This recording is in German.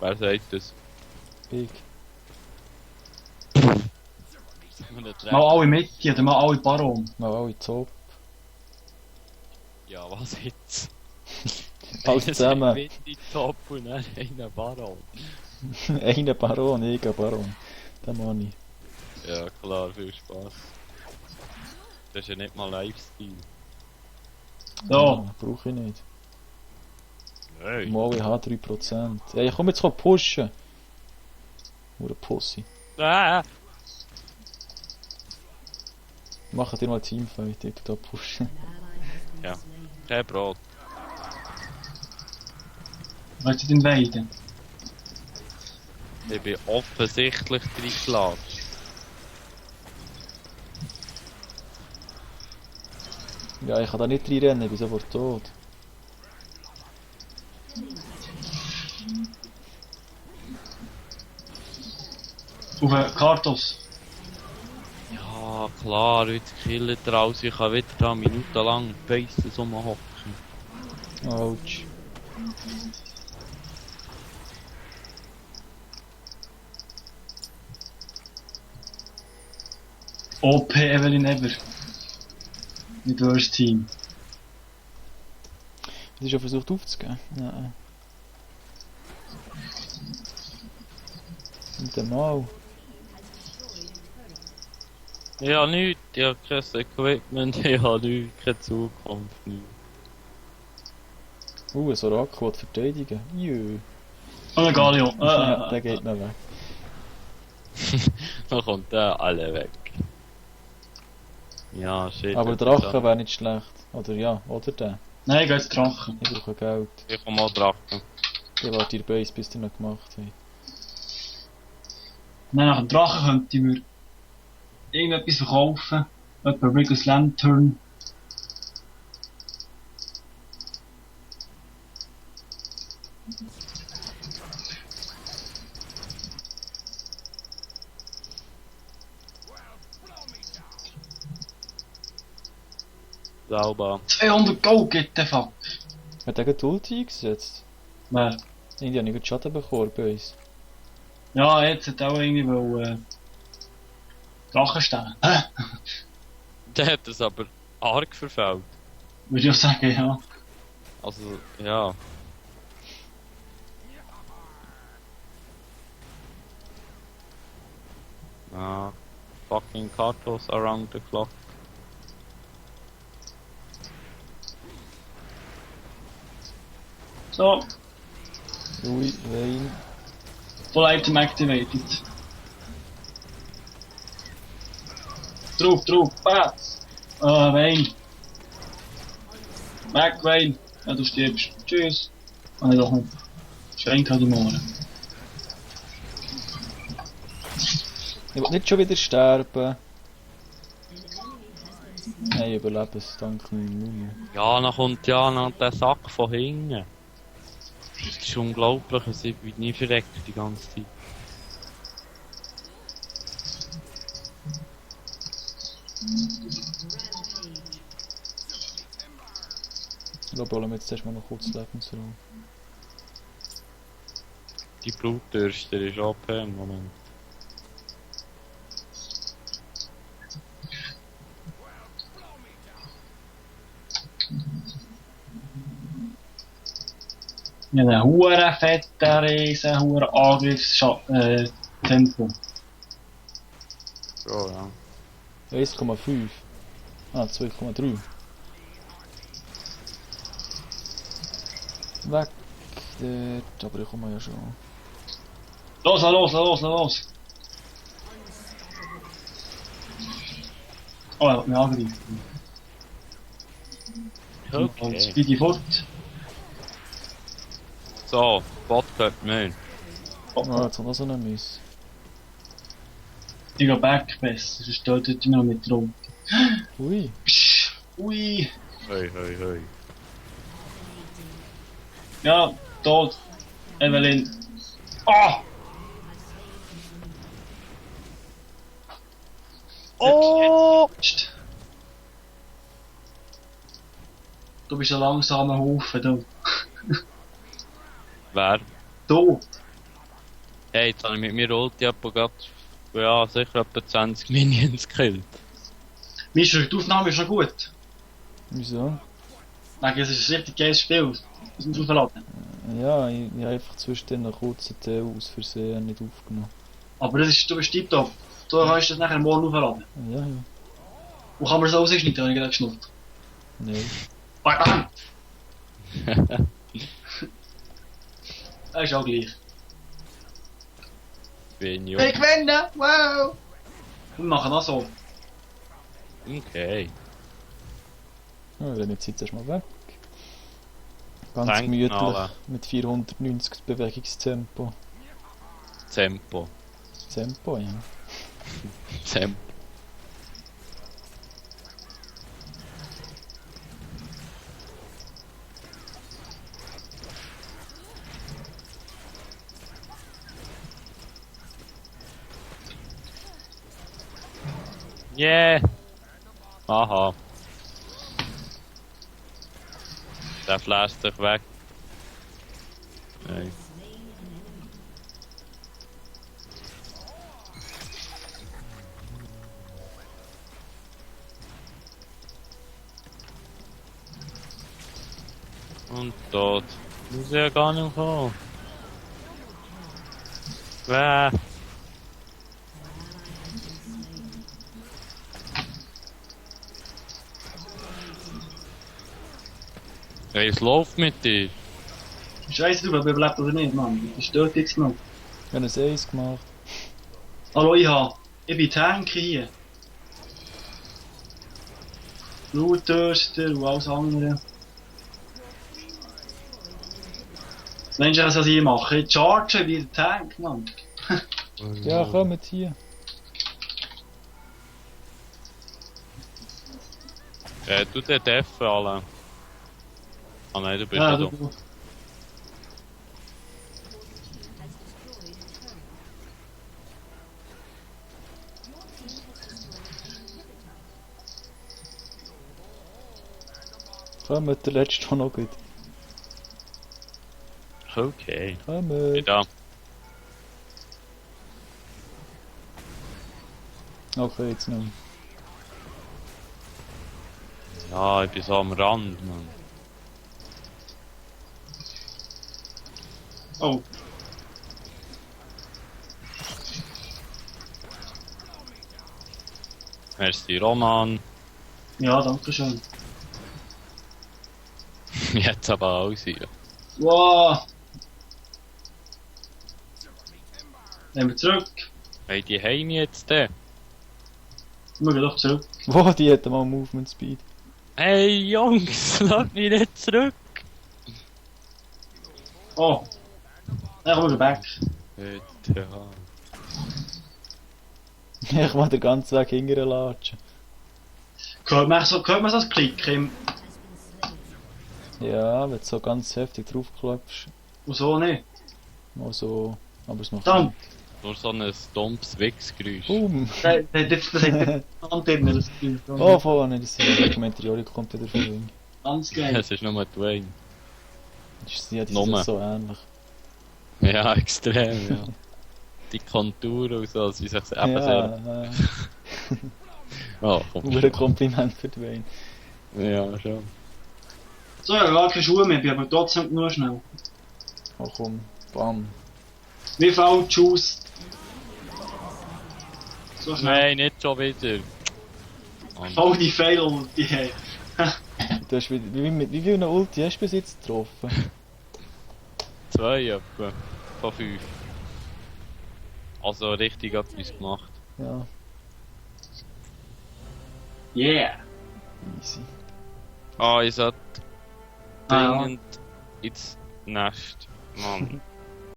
Wer sagt das? Ich. Mal alle Mitte oder mal alle Baron. Mal alle Top. Ja, was jetzt? Alles zusammen. Mitte Top und dann einer Baron. Einer Baron, ich ein Baron. Der Manni. Ja klar, viel Spaß. Das ist ja nicht mal Lifestyle. So. Ja, brauche ich nicht. Nein. Mal, ich habe 3%. Ja, ich komm jetzt pushen. Oder Pussy. Ah! Machen dir mal Teamfight, ich da pushen. Ja, kein Brot. Willst du den Weiden? Ich bin offensichtlich reingeladen. Ja, ich kann da nicht reinrennen, ich bin sofort tot. Auf den Kartos. Ja, klar, jetzt killt er alles. Ich kann wieder da minutenlang Faces rumhocken. Autsch. OP Evelyn Ever. Mit Worst Team. Das ist ja versucht aufzugeben. Nein. Mit dem Mal. Ich habe nichts, ich habe kein Equipment, ich habe nichts, keine Zukunft. Nichts. Ein Orakel will verteidigen. Jö. Und ein Galio. Ja, der geht noch weg. Dann kommt der alle weg. Ja, shit. Aber Drachen wäre nicht schlecht. Oder ja, oder der. Nein, geht Drachen. Ich brauche Geld. Ich komme auch Drachen. Ich warte ihr Base, bis die noch gemacht haben. Nein, nach dem Drachen könnte ich mir irgendetwas verkaufen. Etwa Riggles Lantern. Sauber. 200 Gold gibt der Fuck. Hat er gerade Ulti eingesetzt? Wer? Irgendwie habe ich gerade Schaden bekommen bei uns. Ja, jetzt hat auch irgendwie wohl Drachen stehen. Der hat das aber arg verfehlt. Würde ich auch sagen, ja. Also, ja. Ah, fucking Kartos around the clock. So, Ui, Wein. Full Item activated. Drauf, Bats! Wein. Weg, Wein. Ja, du stirbst. Tschüss. Ah, nicht doch nicht. Schränk halt die Mohren. Ich will nicht schon wieder sterben. Nein, ich überlebe es, danke Mumu. Ja, dann kommt ja noch der Sack von hinten. Das ist unglaublich, also ich bin nie verreckt die ganze Zeit. Ich glaube, holen wir jetzt erstmal noch kurz Lebensraum. Die Blutdürster ist OP im Moment. Ja, einen huren fetten, riesen, huren Angriffstempo. So, ja. 1,5. Ah, 2,3. Weg dort, aber ich komme ja schon. Los! Oh, er hat mich angegriffen. Okay. Speedy fort. So, Bot gehört mir. Ah, jetzt hat er so einen Miss. Ich gehe back besser, sonst dort immer noch mit rum. Ui. Psch, ui. Hey. Ja, tot. Evelyn. Ah! Oh! Psst. Du bist ein langsamer Haufen, du. Wer? Du. Hey, jetzt habe ich mit mir Ulti etwa grad, ja, sicher etwa 20 Minions gekillt. Mischa, die Aufnahme ist schon gut. Wieso? Wegen, es ist ein richtig geiles Spiel. Das muss aufladen. Ja, ich habe einfach zwischendurch einen kurzen Teil aus Versehen nicht aufgenommen. Aber das ist, du bist tiptop. Du kannst das nachher morgen aufladen. Ja, ja. Wo kann man das rausschneiden, habe ich gerade geschnurrt. Nein. Bam! Das ist auch gleich. Bin jung. Wir gewinnen! Wow! Wir machen das so. Okay. Ja, wir nehmen jetzt erstmal weg. Ganz Fängt gemütlich an. mit 490 Bewegungstempo. Tempo. Tempo, ja. Tempo. Yeah! Aha. Der flasht sich weg. Nein. Und tot. Muss ja gar nicht kommen. Wer? Hey, es läuft mit dir. Scheiße, du überlebt oder nicht, Mann. Das stört jetzt noch. Ich habe ein Ace gemacht. Hallo, ich bin Tank hier. Blutdürster und alles andere. Mensch, was soll ich machen? Ich charge wie der Tank, Mann. Ja, kommt hier. Du den Def alle. Ah nein, du bist Ja, ja du. da. Kommt, der letzte war noch gut. Okay. Kommt. Wieder. Okay, jetzt noch. Ja, ich bin so am Rand, Mann. Oh, Merci, Roman. ja, danke schön. Jetzt aber alles hier. Wow! Nehmen wir zurück. Hey, die heim jetzt denn? Wir gehen doch zurück. Wow, die hat mal Movement Speed. Hey Jungs, lass mich nicht zurück! Oh. Dann kommen wir back. Bitte, Ich will den ganzen Weg hinterher latschen. Hört man so das Klicken Ja, wenn du so ganz heftig draufklopfst. und so nicht? Mal so. Aber es macht Dann, nur so ein dumpfes Wichsgeräusch. Boom! das hat der Antenne, das Gefühl. Oh, vorne, das ist der Kommentariori kommt wieder von Wing. Ganz geil. Es ist nur Dwayne. Ja, die Nummer. sind so ähnlich. Ja, extrem, ja. Die Konturen und so, sie sich eben sehr... Ja, Oh, komm. nur ein Kompliment für Dwayne. Ja, schon. So, ich habe gar keine Schuhe mehr, bin aber trotzdem nur schnell. Oh komm, bam. Wie viel Schuss? So schnell. Nein, nicht schon wieder. Mann. Voll die Fail, die haben. Du hast wie viele Ulti hast du bis jetzt getroffen? 2 etwa. Von 5. Also richtig etwas gemacht. Ja, Yeah! easy. Ah, ich sollte Ah, ja. dringend ins Nest. Mann.